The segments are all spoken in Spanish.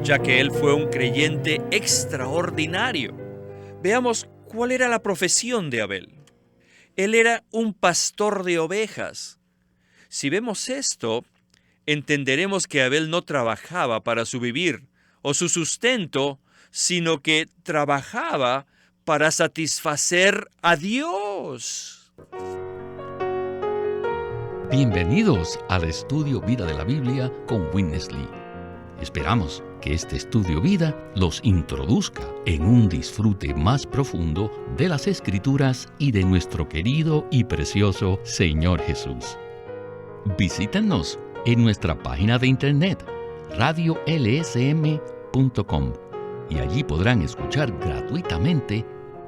ya que él fue un creyente extraordinario. Veamos cuál era la profesión de Abel. Él era un pastor de ovejas. Si vemos esto, entenderemos que Abel no trabajaba para su vivir o su sustento, sino que trabajaba para satisfacer a Dios. Bienvenidos al Estudio Vida de la Biblia con Witness Lee. Esperamos que este Estudio Vida los introduzca en un disfrute más profundo de las Escrituras y de nuestro querido y precioso Señor Jesús. Visítenos en nuestra página de internet radiolsm.com y allí podrán escuchar gratuitamente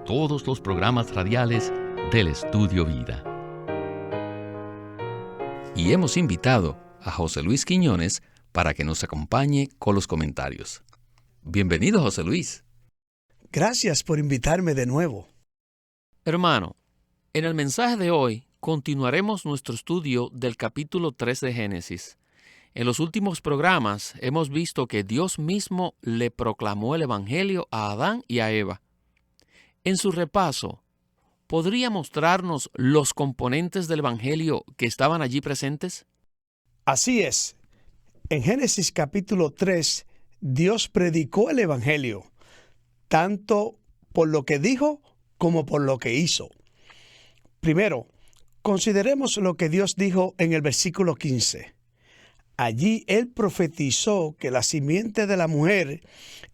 todos los programas radiales del Estudio Vida. Y hemos invitado a José Luis Quiñones para que nos acompañe con los comentarios. Bienvenido, José Luis. Gracias por invitarme de nuevo. Hermano, en el mensaje de hoy continuaremos nuestro estudio del capítulo 3 de Génesis. En los últimos programas hemos visto que Dios mismo le proclamó el Evangelio a Adán y a Eva. En su repaso, ¿podría mostrarnos los componentes del Evangelio que estaban allí presentes? Así es. En Génesis capítulo 3, Dios predicó el Evangelio, tanto por lo que dijo como por lo que hizo. Primero, consideremos lo que Dios dijo en el versículo 15. Allí Él profetizó que la simiente de la mujer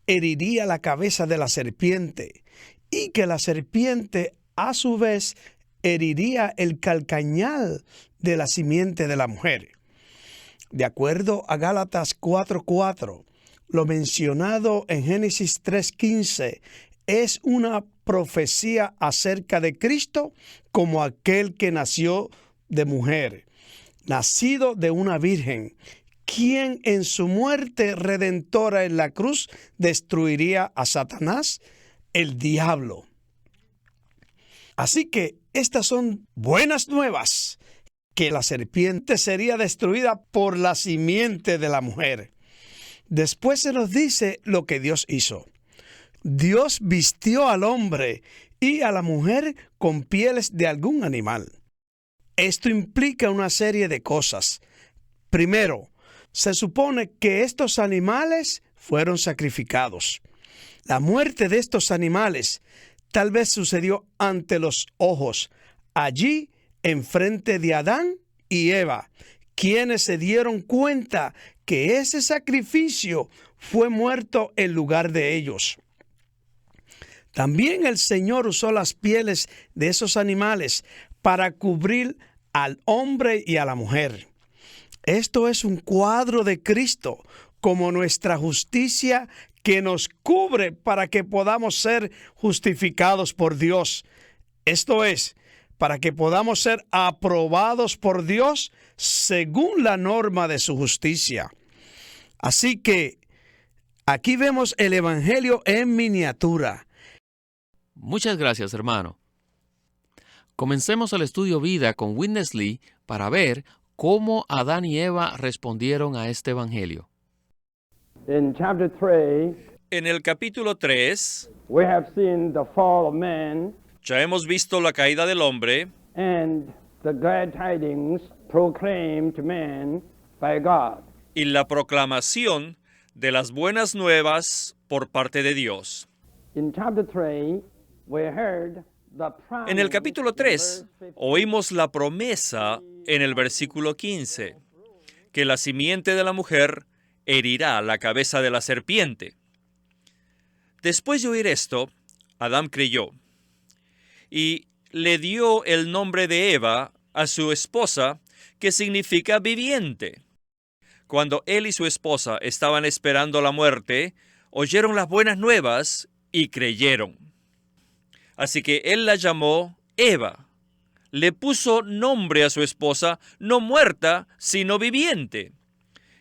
heriría la cabeza de la serpiente y que la serpiente a su vez heriría el calcañal de la simiente de la mujer. De acuerdo a Gálatas 4:4, lo mencionado en Génesis 3:15 es una profecía acerca de Cristo como aquel que nació de mujer, nacido de una virgen, quien en su muerte redentora en la cruz destruiría a Satanás, el diablo. Así que estas son buenas nuevas, que la serpiente sería destruida por la simiente de la mujer. Después se nos dice lo que Dios hizo. Dios vistió al hombre y a la mujer con pieles de algún animal. Esto implica una serie de cosas. Primero, se supone que estos animales fueron sacrificados. La muerte de estos animales tal vez sucedió ante los ojos, allí enfrente de Adán y Eva, quienes se dieron cuenta que ese sacrificio fue muerto en lugar de ellos. También el Señor usó las pieles de esos animales para cubrir al hombre y a la mujer. Esto es un cuadro de Cristo como nuestra justicia que nos cubre para que podamos ser justificados por Dios. Esto es, para que podamos ser aprobados por Dios según la norma de su justicia. Así que aquí vemos el Evangelio en miniatura. Muchas gracias, hermano. Comencemos el estudio vida con Witness Lee para ver cómo Adán y Eva respondieron a este Evangelio. In chapter 3, En el capítulo 3, we have seen the fall of man ya hemos visto la caída del hombre and the glad tidings proclaimed to man by God. y la proclamación de las buenas nuevas por parte de Dios. In chapter 3, we heard the promise. En el capítulo 3 oímos la promesa en el versículo 15, que la simiente de la mujer herirá la cabeza de la serpiente. Después de oír esto, Adán creyó y le dio el nombre de Eva a su esposa, que significa viviente. Cuando él y su esposa estaban esperando la muerte, oyeron las buenas nuevas y creyeron. Así que él la llamó Eva. Le puso nombre a su esposa, no muerta, sino viviente.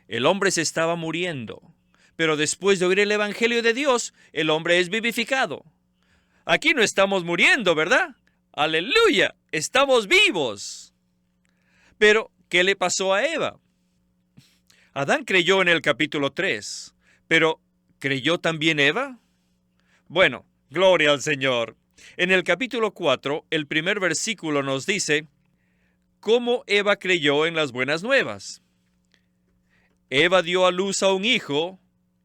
El hombre se estaba muriendo, pero después de oír el Evangelio de Dios, el hombre es vivificado. Aquí no estamos muriendo, ¿verdad? ¡Aleluya! ¡Estamos vivos! Pero, ¿qué le pasó a Eva? Adán creyó en el capítulo 3, pero ¿creyó también Eva? Bueno, gloria al Señor. En el capítulo 4, el primer versículo nos dice cómo Eva creyó en las buenas nuevas. Eva dio a luz a un hijo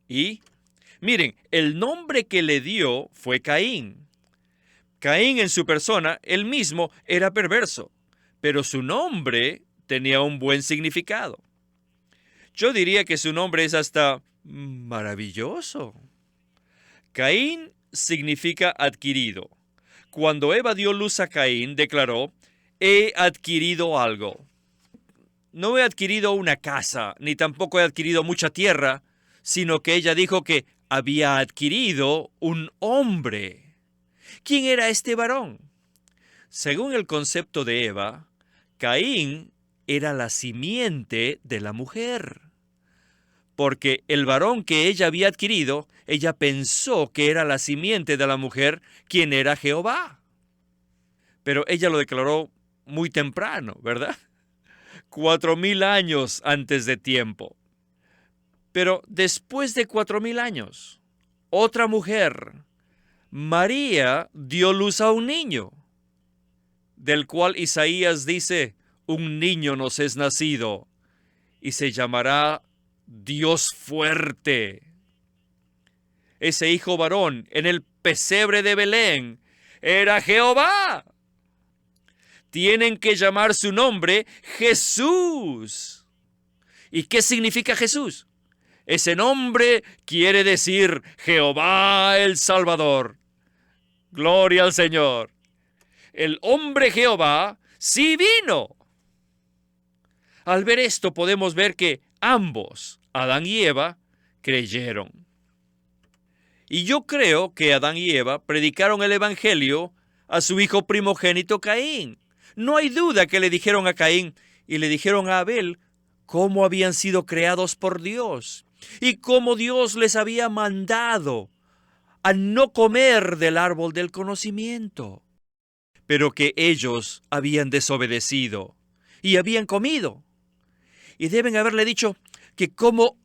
y, miren, el nombre que le dio fue Caín. Caín en su persona, él mismo, era perverso, pero su nombre tenía un buen significado. Yo diría que su nombre es hasta maravilloso. Caín significa adquirido. Cuando Eva dio luz a Caín, declaró, he adquirido algo. No he adquirido una casa, ni tampoco he adquirido mucha tierra, sino que ella dijo que había adquirido un hombre. ¿Quién era este varón? Según el concepto de Eva, Caín era la simiente de la mujer. Porque el varón que ella había adquirido, ella pensó que era la simiente de la mujer, quien era Jehová. Pero ella lo declaró muy temprano, ¿verdad? 4,000 años antes de tiempo. Pero después de 4,000 años, otra mujer, María, dio luz a un niño, del cual Isaías dice, un niño nos es nacido, y se llamará Dios fuerte. Ese hijo varón en el pesebre de Belén era Jehová. Tienen que llamar su nombre Jesús. ¿Y qué significa Jesús? Ese nombre quiere decir Jehová el Salvador. Gloria al Señor. El hombre Jehová sí vino. Al ver esto podemos ver que ambos, Adán y Eva, creyeron. Y yo creo que Adán y Eva predicaron el evangelio a su hijo primogénito Caín. No hay duda que le dijeron a Caín y le dijeron a Abel cómo habían sido creados por Dios y cómo Dios les había mandado a no comer del árbol del conocimiento, pero que ellos habían desobedecido y habían comido. Y deben haberle dicho que cómo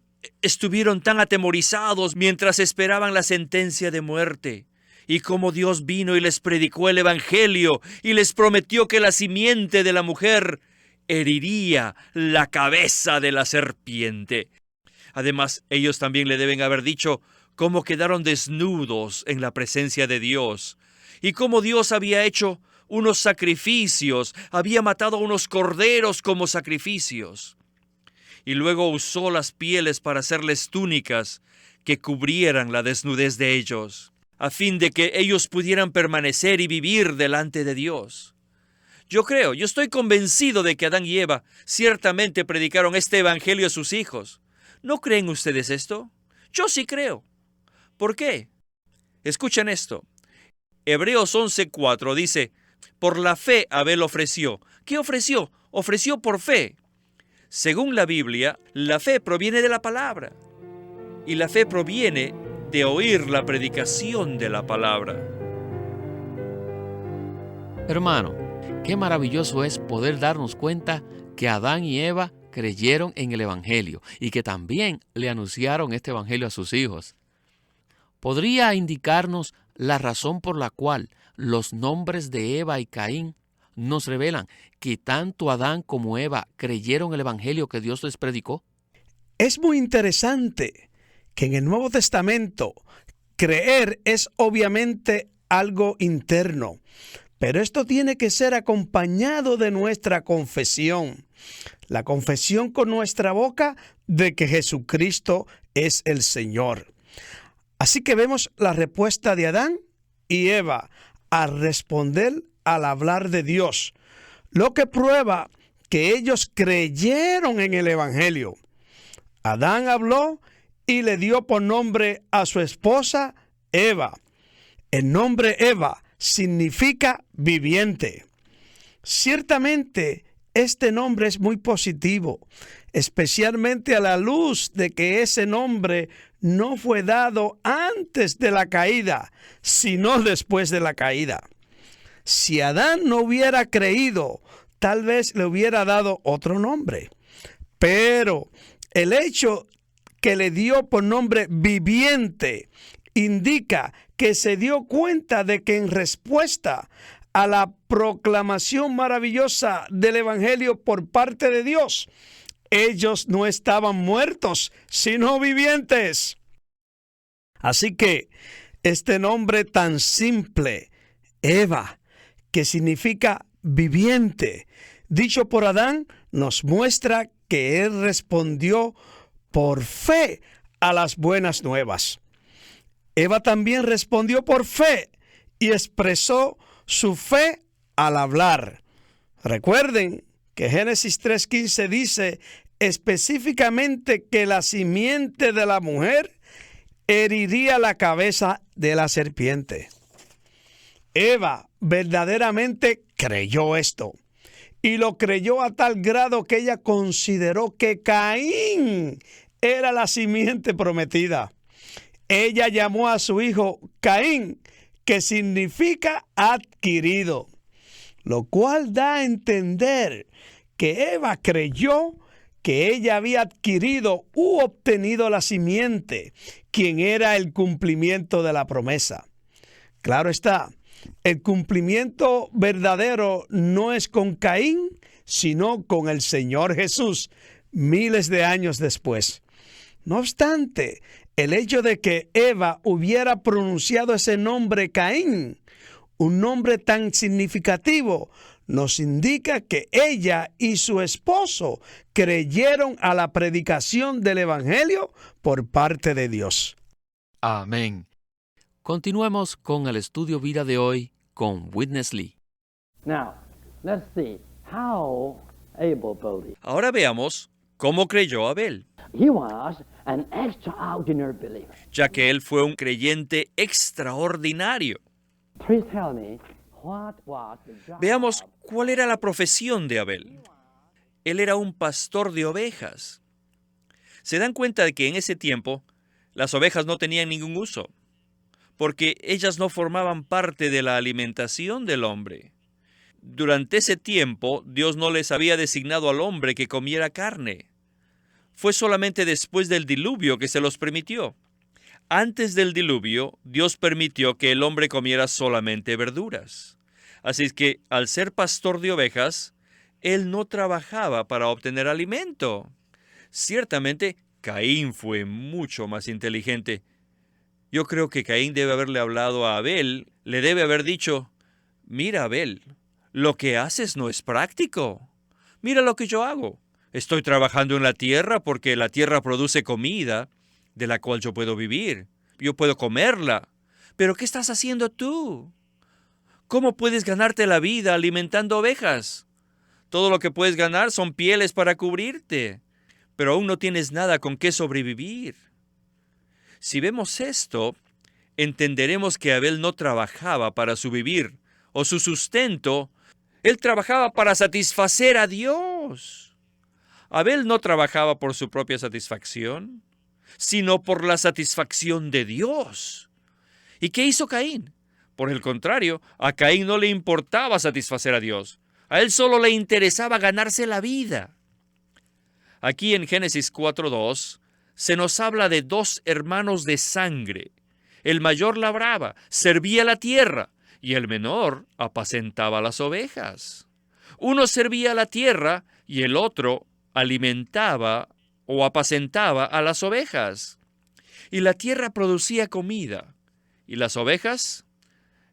estuvieron tan atemorizados mientras esperaban la sentencia de muerte, y cómo Dios vino y les predicó el evangelio y les prometió que la simiente de la mujer heriría la cabeza de la serpiente. Además, ellos también le deben haber dicho cómo quedaron desnudos en la presencia de Dios y cómo Dios había hecho unos sacrificios, había matado a unos corderos como sacrificios. Y luego usó las pieles para hacerles túnicas que cubrieran la desnudez de ellos, a fin de que ellos pudieran permanecer y vivir delante de Dios. Yo estoy convencido de que Adán y Eva ciertamente predicaron este evangelio a sus hijos. ¿No creen ustedes esto? Yo sí creo. ¿Por qué? Escuchen esto. Hebreos 11:4 dice, por la fe Abel ofreció. ¿Qué ofreció? Ofreció por fe. Según la Biblia, la fe proviene de la palabra. Y la fe proviene de oír la predicación de la palabra. Hermano, qué maravilloso es poder darnos cuenta que Adán y Eva creyeron en el Evangelio y que también le anunciaron este Evangelio a sus hijos. ¿Podría indicarnos la razón por la cual los nombres de Eva y Caín nos revelan que tanto Adán como Eva creyeron el Evangelio que Dios les predicó? Es muy interesante que en el Nuevo Testamento creer es obviamente algo interno, pero esto tiene que ser acompañado de nuestra confesión. La confesión con nuestra boca de que Jesucristo es el Señor. Así que vemos la respuesta de Adán y Eva al responder al hablar de Dios, lo que prueba que ellos creyeron en el Evangelio. Adán habló y le dio por nombre a su esposa Eva. El nombre Eva significa viviente. Ciertamente, este nombre es muy positivo, especialmente a la luz de que ese nombre no fue dado antes de la caída, sino después de la caída. Si Adán no hubiera creído, tal vez le hubiera dado otro nombre. Pero el hecho que le dio por nombre viviente, indica que se dio cuenta de que en respuesta a la proclamación maravillosa del Evangelio por parte de Dios, ellos no estaban muertos, sino vivientes. Así que este nombre tan simple, Eva, que significa viviente, dicho por Adán, nos muestra que él respondió por fe a las buenas nuevas. Eva también respondió por fe y expresó su fe al hablar. Recuerden que Génesis 3:15 dice específicamente que la simiente de la mujer heriría la cabeza de la serpiente. Eva verdaderamente creyó esto. Y lo creyó a tal grado que ella consideró que Caín era la simiente prometida. Ella llamó a su hijo Caín, que significa adquirido, lo cual da a entender que Eva creyó que ella había adquirido u obtenido la simiente, quien era el cumplimiento de la promesa. Claro está, el cumplimiento verdadero no es con Caín, sino con el Señor Jesús, miles de años después. No obstante, el hecho de que Eva hubiera pronunciado ese nombre Caín, un nombre tan significativo, nos indica que ella y su esposo creyeron a la predicación del Evangelio por parte de Dios. Amén. Continuemos con el estudio vida de hoy con Witness Lee. Now, let's see how Abel believed. Ahora veamos cómo creyó Abel, He was an extraordinary believer. ya que él fue un creyente extraordinario. Please tell me, what was the job? Veamos cuál era la profesión de Abel. Él era un pastor de ovejas. Se dan cuenta de que en ese tiempo las ovejas no tenían ningún uso, porque ellas no formaban parte de la alimentación del hombre. Durante ese tiempo, Dios no les había designado al hombre que comiera carne. Fue solamente después del diluvio que se los permitió. Antes del diluvio, Dios permitió que el hombre comiera solamente verduras. Así es que, al ser pastor de ovejas, él no trabajaba para obtener alimento. Ciertamente, Caín fue mucho más inteligente. Yo creo que Caín debe haberle hablado a Abel, le debe haber dicho: mira, Abel, lo que haces no es práctico. Mira lo que yo hago. Estoy trabajando en la tierra porque la tierra produce comida de la cual yo puedo vivir. Yo puedo comerla. Pero ¿qué estás haciendo tú? ¿Cómo puedes ganarte la vida alimentando ovejas? Todo lo que puedes ganar son pieles para cubrirte, pero aún no tienes nada con qué sobrevivir. Si vemos esto, entenderemos que Abel no trabajaba para su vivir o su sustento. Él trabajaba para satisfacer a Dios. Abel no trabajaba por su propia satisfacción, sino por la satisfacción de Dios. ¿Y qué hizo Caín? Por el contrario, a Caín no le importaba satisfacer a Dios. A él solo le interesaba ganarse la vida. Aquí en Génesis 4:2 se nos habla de dos hermanos de sangre. El mayor labraba, servía la tierra, y el menor apacentaba las ovejas. Uno servía la tierra y el otro alimentaba o apacentaba a las ovejas. Y la tierra producía comida, y las ovejas,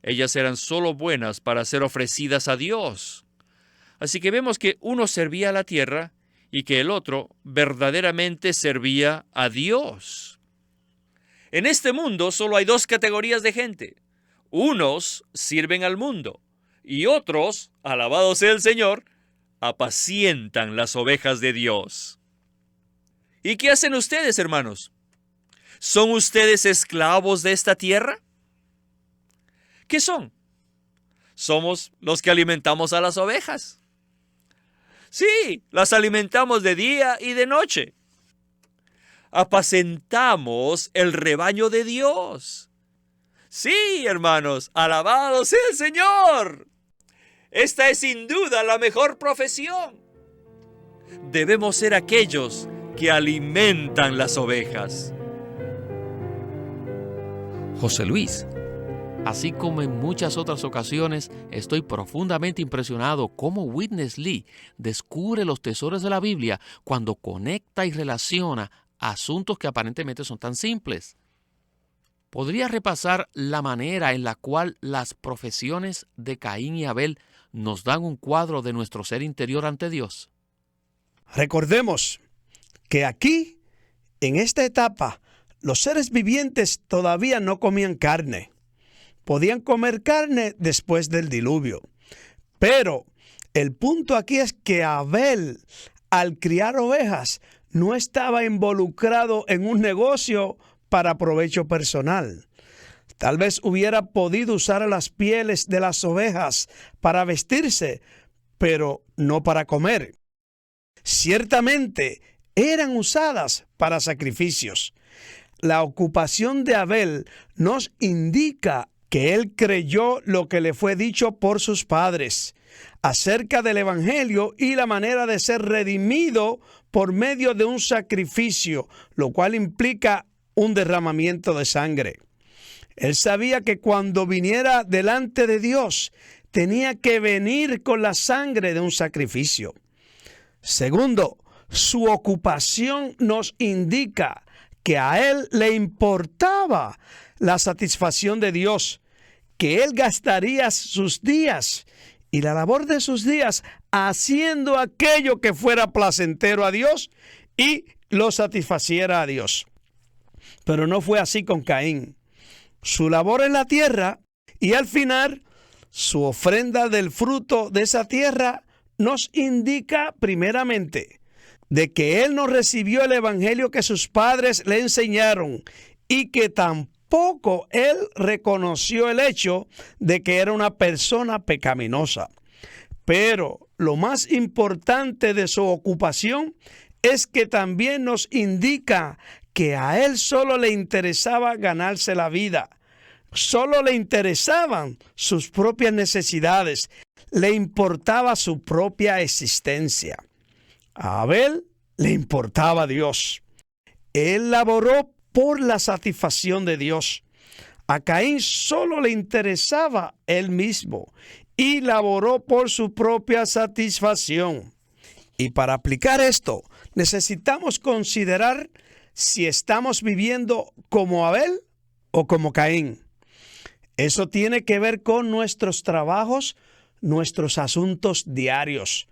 ellas eran solo buenas para ser ofrecidas a Dios. Así que vemos que uno servía a la tierra y que el otro verdaderamente servía a Dios. En este mundo solo hay dos categorías de gente. Unos sirven al mundo y otros, alabado sea el Señor, apacientan las ovejas de Dios. ¿Y qué hacen ustedes, hermanos? ¿Son ustedes esclavos de esta tierra? ¿Qué son? Somos los que alimentamos a las ovejas. Sí, las alimentamos de día y de noche. Apacentamos el rebaño de Dios. Sí, hermanos, alabado sea el Señor. Esta es sin duda la mejor profesión. Debemos ser aquellos que alimentan las ovejas. José Luis, así como en muchas otras ocasiones, estoy profundamente impresionado cómo Witness Lee descubre los tesoros de la Biblia cuando conecta y relaciona asuntos que aparentemente son tan simples. ¿Podría repasar la manera en la cual las profesiones de Caín y Abel nos dan un cuadro de nuestro ser interior ante Dios? Recordemos que aquí, en esta etapa, los seres vivientes todavía no comían carne. Podían comer carne después del diluvio. Pero el punto aquí es que Abel, al criar ovejas, no estaba involucrado en un negocio para provecho personal. Tal vez hubiera podido usar las pieles de las ovejas para vestirse, pero no para comer. Ciertamente eran usadas para sacrificios. La ocupación de Abel nos indica que él creyó lo que le fue dicho por sus padres acerca del Evangelio y la manera de ser redimido por medio de un sacrificio, lo cual implica un derramamiento de sangre. Él sabía que cuando viniera delante de Dios, tenía que venir con la sangre de un sacrificio. Segundo, su ocupación nos indica que a él le importaba la satisfacción de Dios, que él gastaría sus días y la labor de sus días haciendo aquello que fuera placentero a Dios y lo satisfaciera a Dios. Pero no fue así con Caín. Su labor en la tierra y al final su ofrenda del fruto de esa tierra nos indica primeramente de que él no recibió el evangelio que sus padres le enseñaron y que tampoco él reconoció el hecho de que era una persona pecaminosa. Pero lo más importante de su ocupación es que también nos indica que a él solo le interesaba ganarse la vida. Solo le interesaban sus propias necesidades. Le importaba su propia existencia. A Abel le importaba Dios. Él laboró por la satisfacción de Dios. A Caín solo le interesaba él mismo y laboró por su propia satisfacción. Y para aplicar esto, necesitamos considerar si estamos viviendo como Abel o como Caín. Eso tiene que ver con nuestros trabajos, nuestros asuntos diarios.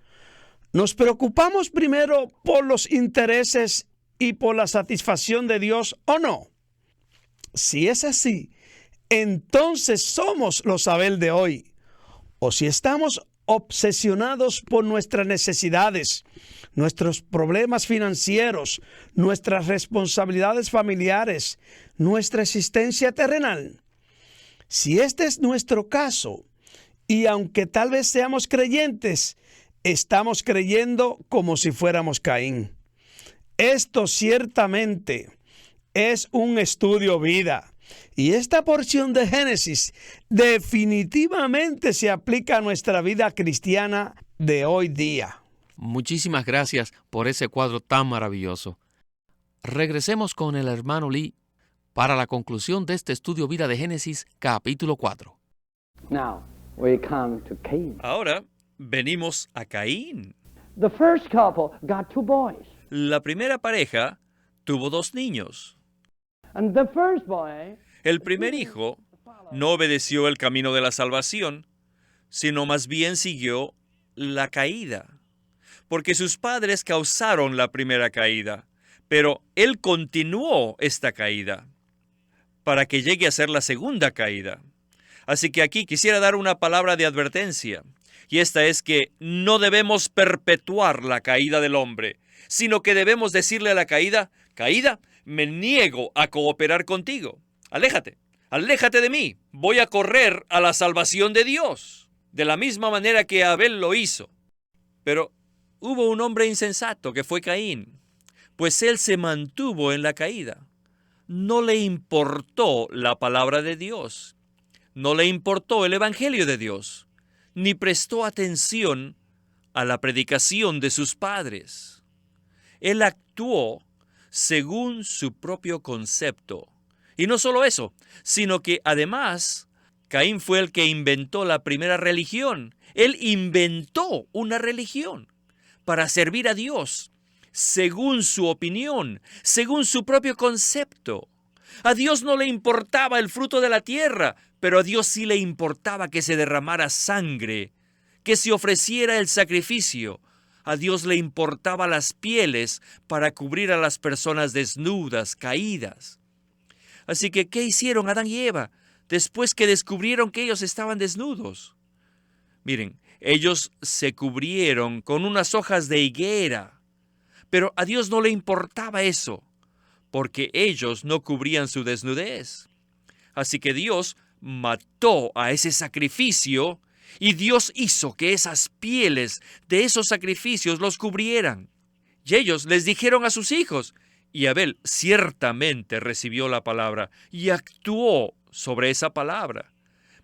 ¿Nos preocupamos primero por los intereses y por la satisfacción de Dios o no? Si es así, entonces somos los Abel de hoy. O si estamos obsesionados por nuestras necesidades, nuestros problemas financieros, nuestras responsabilidades familiares, nuestra existencia terrenal. Si este es nuestro caso, y aunque tal vez seamos creyentes, estamos creyendo como si fuéramos Caín. Esto ciertamente es un estudio vida. Y esta porción de Génesis definitivamente se aplica a nuestra vida cristiana de hoy día. Muchísimas gracias por ese cuadro tan maravilloso. Regresemos con el hermano Lee para la conclusión de este estudio vida de Génesis, capítulo 4. Now we come to Cain. Ahora venimos a Caín. The first couple got 2 boys. La primera pareja tuvo 2 niños. And the first boy, El primer hijo no obedeció el camino de la salvación, sino más bien siguió la caída, porque sus padres causaron la primera caída, pero él continuó esta caída para que llegue a ser la segunda caída. Así que aquí quisiera dar una palabra de advertencia, y esta es que no debemos perpetuar la caída del hombre, sino que debemos decirle a la caída: caída, me niego a cooperar contigo. Aléjate, aléjate de mí. Voy a correr a la salvación de Dios, de la misma manera que Abel lo hizo. Pero hubo un hombre insensato que fue Caín, pues él se mantuvo en la caída. No le importó la palabra de Dios, no le importó el evangelio de Dios, ni prestó atención a la predicación de sus padres. Él actuó según su propio concepto. Y no solo eso, sino que además Caín fue el que inventó la primera religión. Él inventó una religión para servir a Dios, según su opinión, según su propio concepto. A Dios no le importaba el fruto de la tierra, pero a Dios sí le importaba que se derramara sangre, que se ofreciera el sacrificio. A Dios le importaba las pieles para cubrir a las personas desnudas, caídas. Así que, ¿qué hicieron Adán y Eva después que descubrieron que ellos estaban desnudos? Miren, ellos se cubrieron con unas hojas de higuera, pero a Dios no le importaba eso, porque ellos no cubrían su desnudez. Así que Dios mató a ese sacrificio y Dios hizo que esas pieles de esos sacrificios los cubrieran. Y ellos les dijeron a sus hijos, y Abel ciertamente recibió la palabra y actuó sobre esa palabra.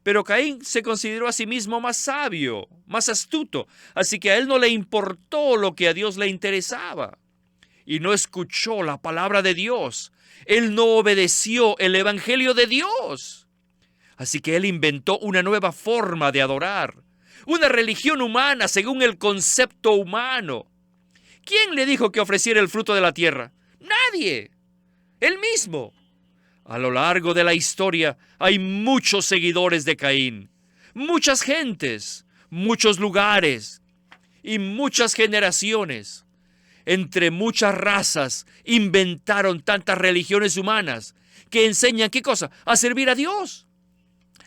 Pero Caín se consideró a sí mismo más sabio, más astuto, así que a él no le importó lo que a Dios le interesaba. Y no escuchó la palabra de Dios. Él no obedeció el evangelio de Dios. Así que él inventó una nueva forma de adorar, una religión humana según el concepto humano. ¿Quién le dijo que ofreciera el fruto de la tierra? Nadie. Él mismo. A lo largo de la historia hay muchos seguidores de Caín, muchas gentes, muchos lugares y muchas generaciones. Entre muchas razas inventaron tantas religiones humanas que enseñan ¿qué cosa? A servir a Dios.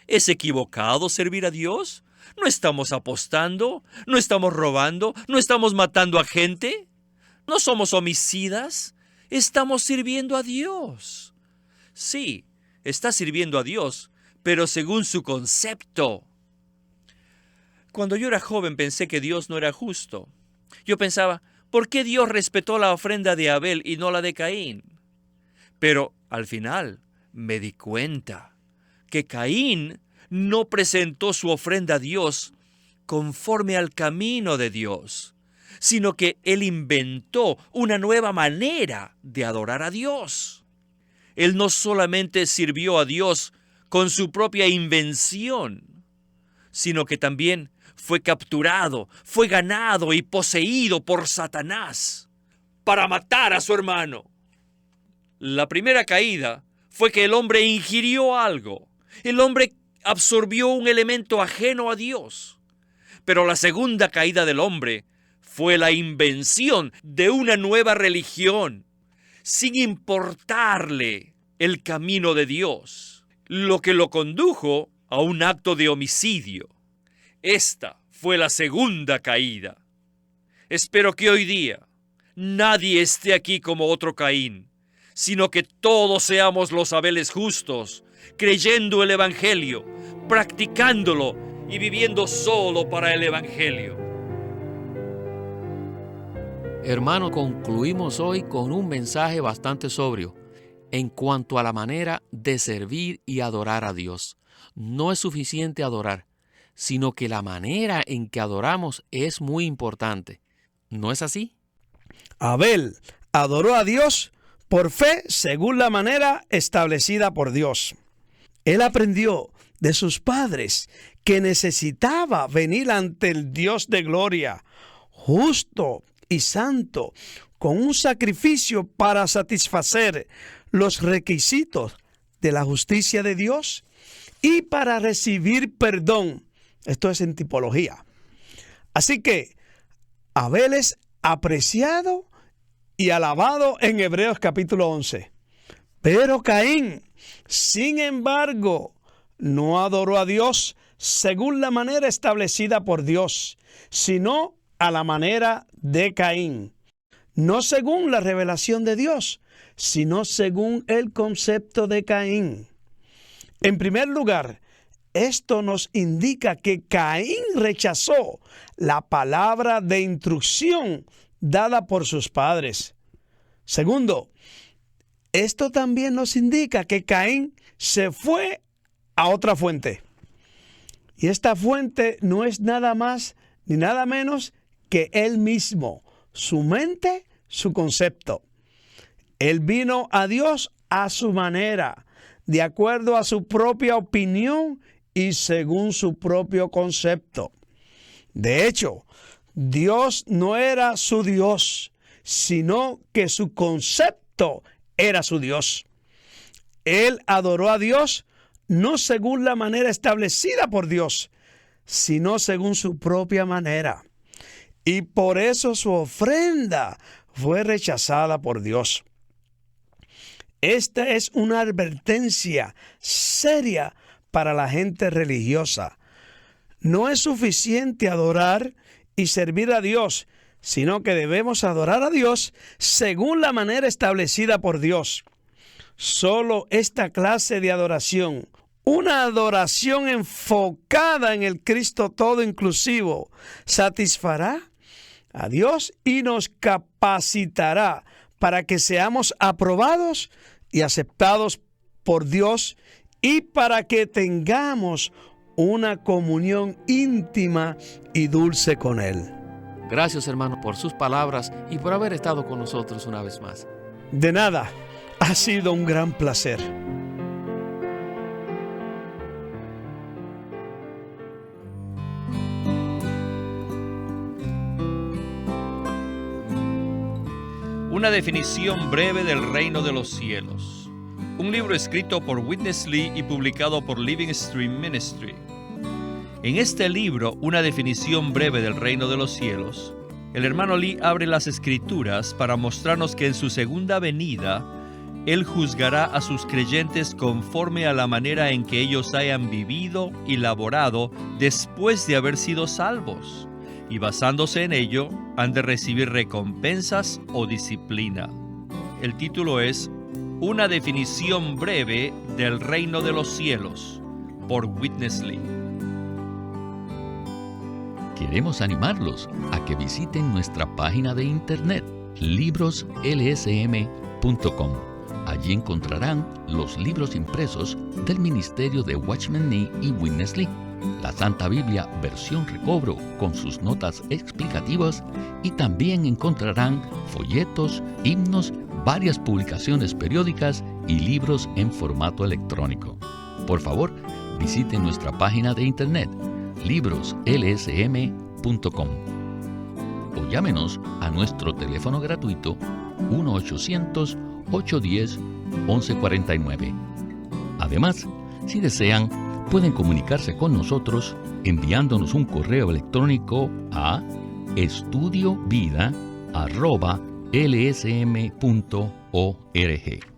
¿Es equivocado servir a Dios? ¿No estamos apostando? ¿No estamos robando? ¿No estamos matando a gente? ¿No somos homicidas? Estamos sirviendo a Dios. Sí, está sirviendo a Dios, pero según su concepto. Cuando yo era joven pensé que Dios no era justo. Yo pensaba, ¿por qué Dios respetó la ofrenda de Abel y no la de Caín? Pero al final me di cuenta que Caín no presentó su ofrenda a Dios conforme al camino de Dios, sino que él inventó una nueva manera de adorar a Dios. Él no solamente sirvió a Dios con su propia invención, sino que también fue capturado, fue ganado y poseído por Satanás para matar a su hermano. La primera caída fue que el hombre ingirió algo. El hombre absorbió un elemento ajeno a Dios. Pero la segunda caída del hombre fue la invención de una nueva religión, sin importarle el camino de Dios, lo que lo condujo a un acto de homicidio. Esta fue la segunda caída. Espero que hoy día nadie esté aquí como otro Caín, sino que todos seamos los Abeles justos, creyendo el Evangelio, practicándolo y viviendo solo para el Evangelio. Hermano, concluimos hoy con un mensaje bastante sobrio en cuanto a la manera de servir y adorar a Dios. No es suficiente adorar, sino que la manera en que adoramos es muy importante. ¿No es así? Abel adoró a Dios por fe según la manera establecida por Dios. Él aprendió de sus padres que necesitaba venir ante el Dios de gloria, justo y santo, con un sacrificio para satisfacer los requisitos de la justicia de Dios y para recibir perdón. Esto es en tipología. Así que Abel es apreciado y alabado en Hebreos capítulo 11. Pero Caín, sin embargo, no adoró a Dios según la manera establecida por Dios, sino a la manera de Caín. No según la revelación de Dios, sino según el concepto de Caín. En primer lugar, esto nos indica que Caín rechazó la palabra de instrucción dada por sus padres. Segundo, esto también nos indica que Caín se fue a otra fuente. Y esta fuente no es nada más ni nada menos que él mismo, su mente, su concepto. Él vino a Dios a su manera, de acuerdo a su propia opinión y según su propio concepto. De hecho, Dios no era su Dios, sino que su concepto era su Dios. Él adoró a Dios no según la manera establecida por Dios, sino según su propia manera. Y por eso su ofrenda fue rechazada por Dios. Esta es una advertencia seria para la gente religiosa. No es suficiente adorar y servir a Dios, sino que debemos adorar a Dios según la manera establecida por Dios. Solo esta clase de adoración, una adoración enfocada en el Cristo todo inclusivo, satisfará a Dios y nos capacitará para que seamos aprobados y aceptados por Dios y para que tengamos una comunión íntima y dulce con Él. Gracias, hermano, por sus palabras y por haber estado con nosotros una vez más. De nada, ha sido un gran placer. Una definición breve del reino de los cielos. Un libro escrito por Witness Lee y publicado por Living Stream Ministry. En este libro, Una definición breve del reino de los cielos, el hermano Lee abre las escrituras para mostrarnos que en su segunda venida, Él juzgará a sus creyentes conforme a la manera en que ellos hayan vivido y laborado después de haber sido salvos. Y basándose en ello, han de recibir recompensas o disciplina. El título es Una definición breve del reino de los cielos, por Witness Lee. Queremos animarlos a que visiten nuestra página de internet, libroslsm.com. Allí encontrarán los libros impresos del ministerio de Watchman Nee y Witness Lee, la Santa Biblia versión recobro con sus notas explicativas, y también encontrarán folletos, himnos, varias publicaciones periódicas y libros en formato electrónico. Por favor, visiten nuestra página de internet libroslsm.com o llámenos a nuestro teléfono gratuito 1-800-810-1149. Además, si desean, pueden comunicarse con nosotros enviándonos un correo electrónico a estudiovida@lsm.org.